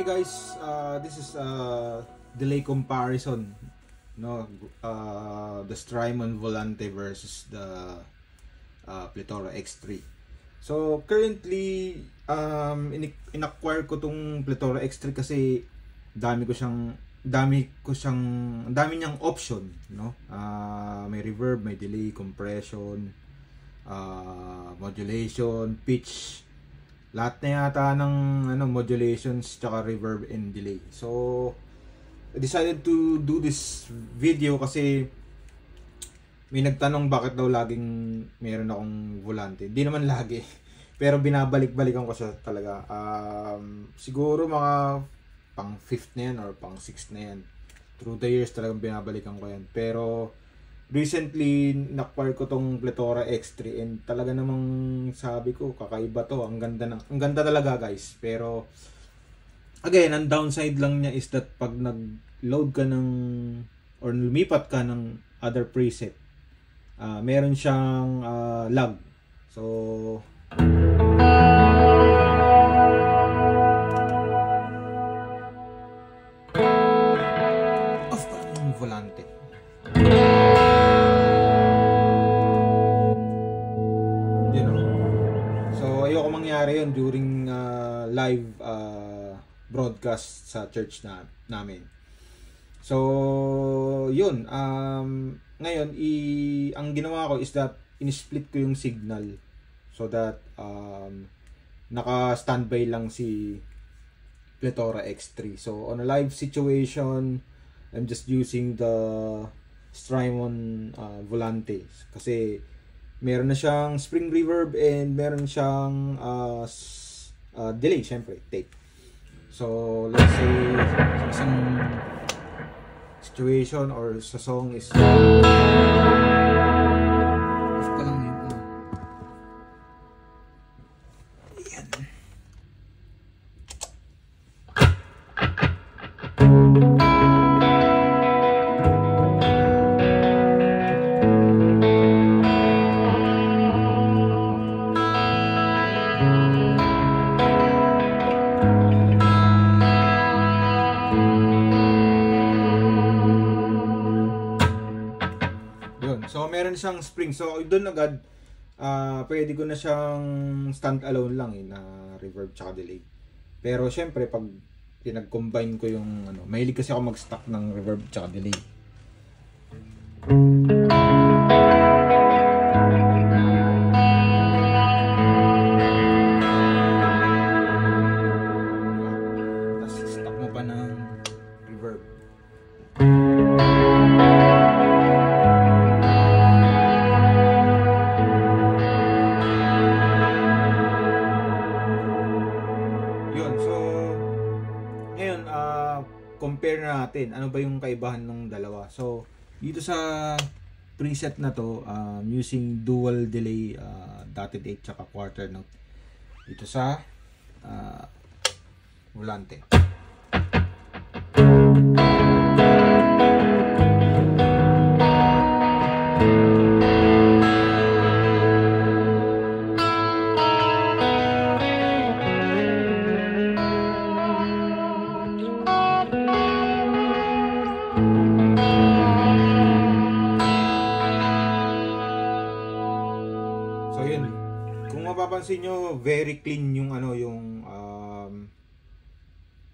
Hey guys, this is delay comparison, no, the Strymon Volante versus the Pletora X3. So currently, in-acquire ko tong Pletora X3 kasi dami niyang option, no. May reverb, may delay, compression, modulation, pitch. Lahat na yata ng modulations tsaka reverb and delay. So I decided to do this video kasi may nagtanong bakit daw laging meron akong volante. Hindi naman lagi, pero binabalik-balikan ko siya talaga. Siguro mga pang 5th na yan or pang 6th na yan. Through the years talagang binabalikan ko yan. Pero recently, na-acquire ko tong Pletora X3 and talaga namang sabi ko, kakaiba to. Ang ganda talaga guys. Pero, again, ang downside lang niya is that pag nag-load ka ng, or lumipat ka ng other preset, meron siyang lag. So, off pa ng volante. Mangyari yun during live broadcast sa church namin. So yun, ngayon ang ginawa ko is that in-split ko yung signal so that naka-standby lang si Pletora X3. So on a live situation, I'm just using the Strymon Volante kasi meron na siyang spring reverb and meron siyang delay, syempre, tape. So, let's say, sa isang situation or sa song is off pa lang yun. Ayan. So meron siyang spring. So doon agad pwede ko na siyang stand alone lang na reverb tsaka delay. Pero syempre pag pinag-combine ko yung mahilig kasi ako mag-stack ng reverb tsaka delay. Tapos stack mo pa ng reverb. Compare natin ano ba yung kaibahan ng dalawa. So dito sa preset na to, using dual delay, dotted 8 tsaka quarter note dito sa volante. mapapansin nyo, very clean yung ano, yung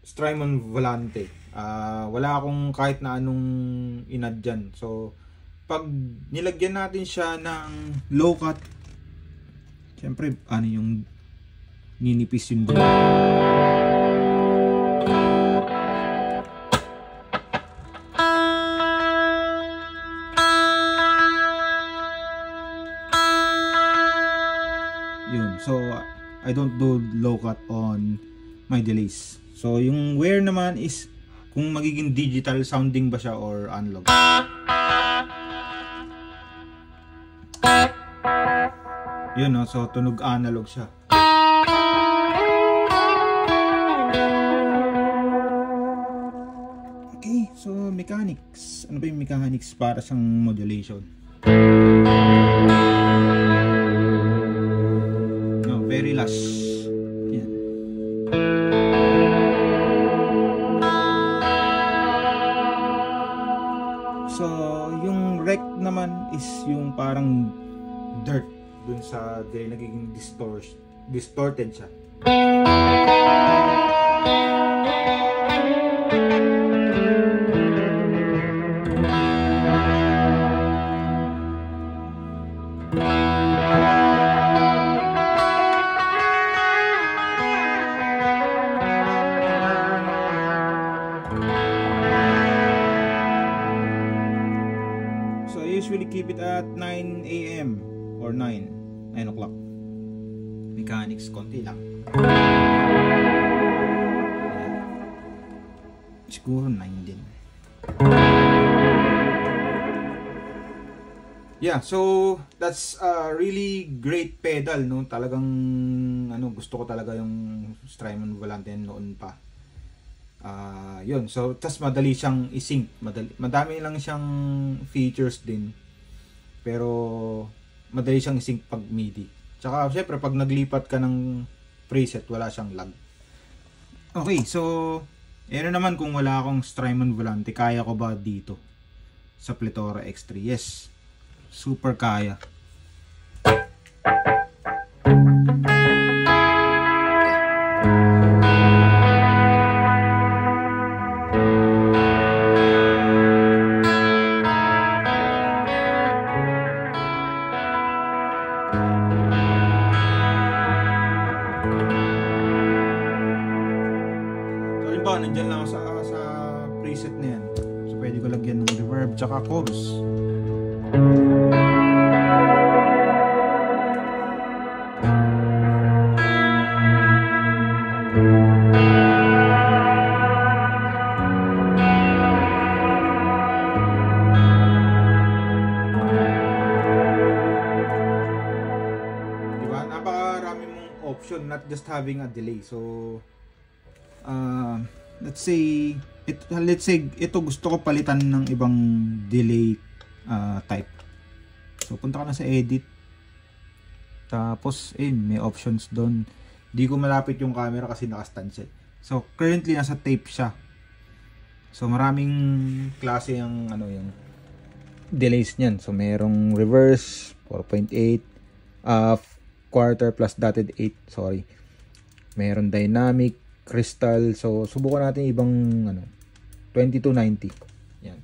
Strymon Volante. Wala akong kahit na anong inad dyan. So, pag nilagyan natin siya ng low cut, syempre, ano yung ninipis yung dulo. Yun. So, I don't do low cut on my delays. So, yung wear naman is kung magiging digital sounding ba siya or analog. Yun, no? So, tunog analog siya. Okay, so mechanics. Ano ba yung mechanics para sa modulation? No, very lush. Yan. So, yung rec naman is yung parang dirt dun sa delay, nagiging distorted siya. So I usually keep it at 9 AM or 9 o'clock. Mechanics, konti lang. Siguro 9 din. Yeah, so that's a really great pedal, no? Talagang ano, gusto ko talaga yung Strymon Volante noon pa. Yun, so tas madali siyang i-sync. Madami lang siyang features din. Pero madali siyang i-sync pag MIDI. Tsaka syempre pag naglipat ka ng preset, wala siyang lag. Okay, so naman kung wala akong Strymon Volante, kaya ko ba dito sa Pletora X3? Yes, super kaya. Nandyan lang sa preset na yan. So pwede ko lagyan ng reverb tsaka chorus. Diba? Napakarami mong option, not just having a delay. So let's say ito gusto ko palitan ng ibang delay type. So punta ka na sa edit, tapos may options doon. Di ko malapit yung camera kasi naka-stand siya. So currently nasa tape siya. So maraming klase yung ano, yung delays niyan. So merong reverse 4.8, quarter plus dotted 8, sorry. Meron dynamic, crystal. So subukan natin ibang ano, 2290. Yan.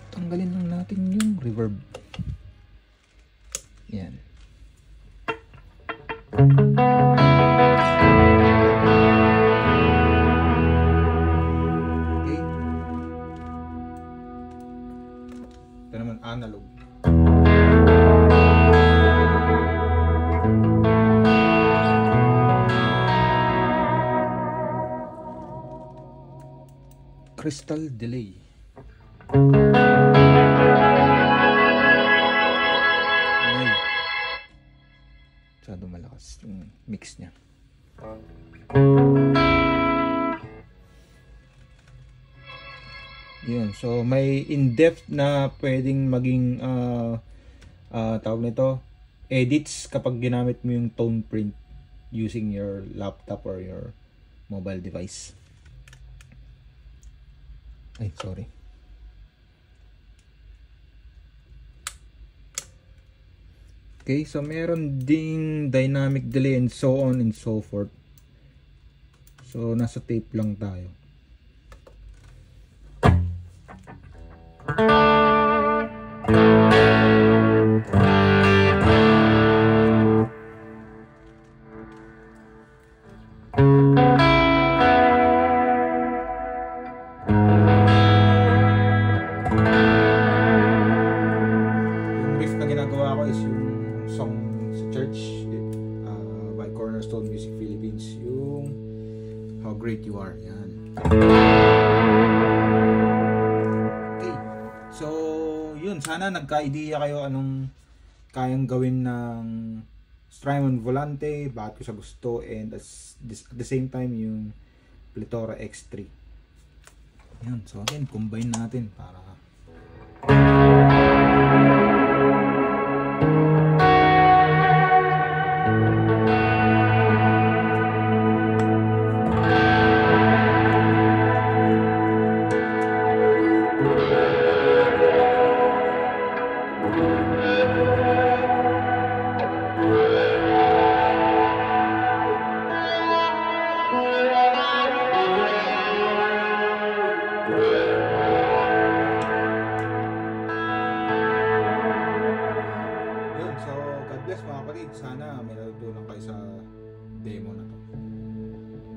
Tanggalin lang natin yung reverb. Yan. Okay. Ito naman analog. Crystal delay. Ay. Masyado malakas yung mix niya. Yun. So may in-depth na pwedeng maging tawag nito, edits kapag ginamit mo yung tone print using your laptop or your mobile device. Ay, sorry. Okay, so meron ding dynamic delay and so on and so forth. So nasa tape lang tayo. Great you are. Yan. Okay. So, yun. Sana nagka-idea kayo anong kayang gawin ng Strymon Volante, bakit ko siya gusto, and at the same time yung Plethora X3. Yan. So, again, combine natin para sana may